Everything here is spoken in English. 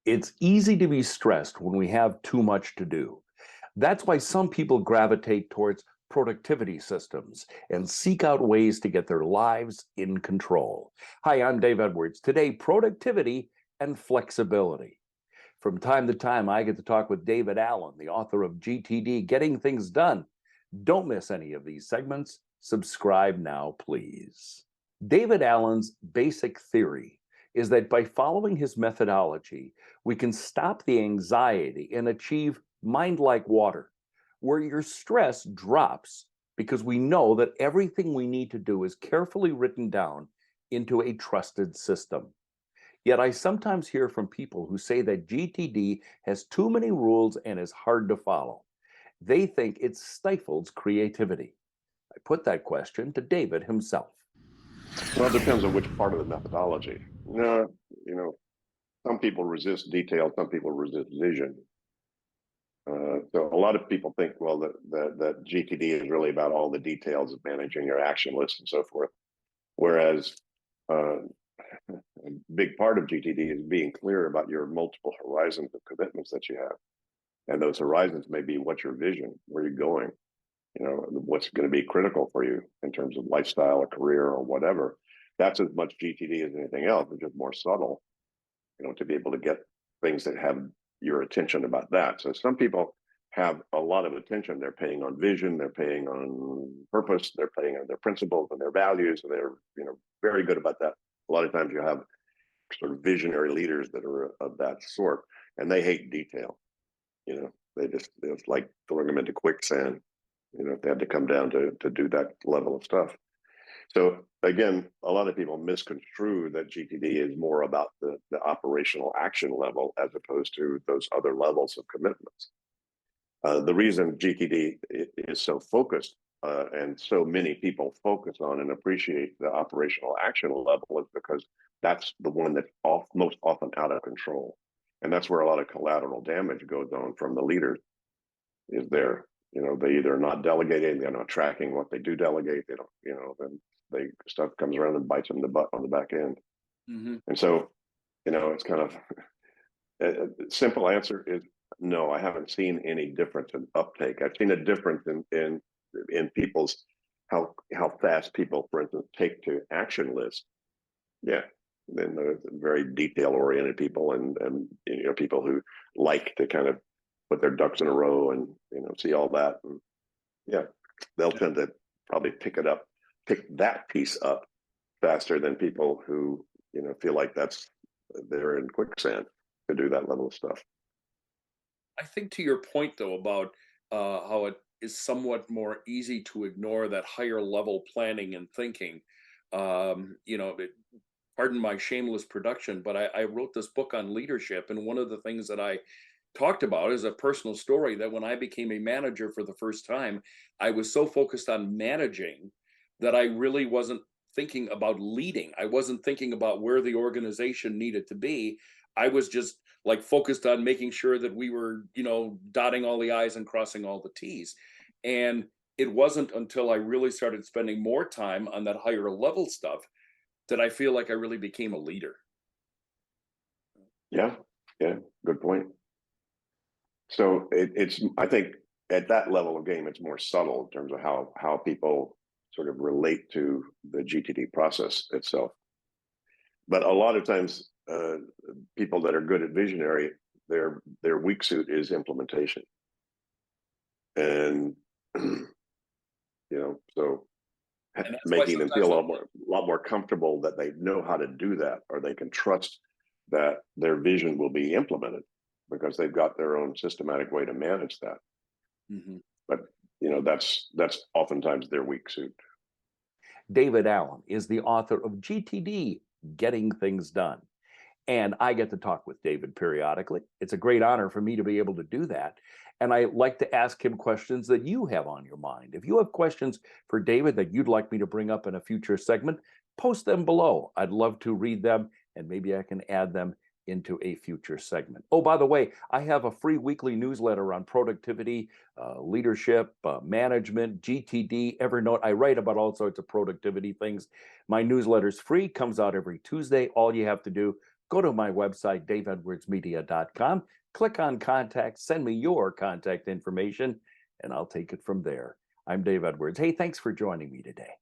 It's easy to be stressed when we have too much to do. That's why some people gravitate towards productivity systems and seek out ways to get their lives in control. Hi, I'm Dave Edwards. Today, productivity and flexibility. From time to time, I get to talk with David Allen, the author of GTD, Getting Things Done. Don't miss any of these segments. Subscribe now, please. David Allen's basic theory is that by following his methodology, we can stop the anxiety and achieve mind like water, where your stress drops because we know that everything we need to do is carefully written down into a trusted system. Yet I sometimes hear from people who say that GTD has too many rules and is hard to follow. They think it stifles creativity. I put that question to David himself. Well, it depends on which part of the methodology. No, some people resist detail, some people resist vision. So a lot of people think, well, that GTD is really about all the details of managing your action list and so forth. Whereas a big part of GTD is being clear about your multiple horizons of commitments that you have. And those horizons may be what's your vision, where you're going, what's going to be critical for you in terms of lifestyle or career or whatever. That's as much GTD as anything else. It's just more subtle, to be able to get things that have your attention about that. So some people have a lot of attention. They're paying on vision, they're paying on purpose, they're paying on their principles and their values, and they're very good about that. A lot of times you have sort of visionary leaders that are of that sort, and they hate detail. It's like throwing them into quicksand. If they had to come down to do that level of stuff. So again, a lot of people misconstrue that GTD is more about the operational action level as opposed to those other levels of commitments. The reason GTD is so focused and so many people focus on and appreciate the operational action level is because that's the one that's most often out of control. And that's where a lot of collateral damage goes on from the leaders is there. They either are not delegating, they're not tracking what they do delegate, they don't, then stuff comes around and bites them in the butt on the back end. Mm-hmm. And so, it's kind of a simple answer is no, I haven't seen any difference in uptake. I've seen a difference in people's how fast people, for instance, take to action lists. Yeah. Then the very detail oriented people and people who like to kind of put their ducks in a row and see all that, and they'll tend to probably pick that piece up faster than people who feel like they're in quicksand to do that level of stuff. I think to your point though about how it is somewhat more easy to ignore that higher level planning and thinking. Pardon my shameless production, but I wrote this book on leadership, and one of the things that I talked about is a personal story that when I became a manager for the first time, I was so focused on managing that I really wasn't thinking about leading. I wasn't thinking about where the organization needed to be. I was just like focused on making sure that we were, dotting all the I's and crossing all the T's. And it wasn't until I really started spending more time on that higher level stuff that I feel like I really became a leader. Yeah, good point. So I think at that level of game, it's more subtle in terms of how people sort of relate to the GTD process itself. But a lot of times, people that are good at visionary, their weak suit is implementation, and so making them feel a lot more comfortable that they know how to do that, or they can trust that their vision will be implemented because they've got their own systematic way to manage that. Mm-hmm. But that's oftentimes their weak suit. David Allen is the author of GTD, Getting Things Done. And I get to talk with David periodically. It's a great honor for me to be able to do that. And I like to ask him questions that you have on your mind. If you have questions for David that you'd like me to bring up in a future segment, post them below. I'd love to read them, and maybe I can add them into a future segment. Oh, by the way, I have a free weekly newsletter on productivity, leadership, management, GTD, Evernote. I write about all sorts of productivity things. My newsletter's free, comes out every Tuesday. All you have to do, go to my website, daveedwardsmedia.com, click on contact, send me your contact information, and I'll take it from there. I'm Dave Edwards. Hey, thanks for joining me today.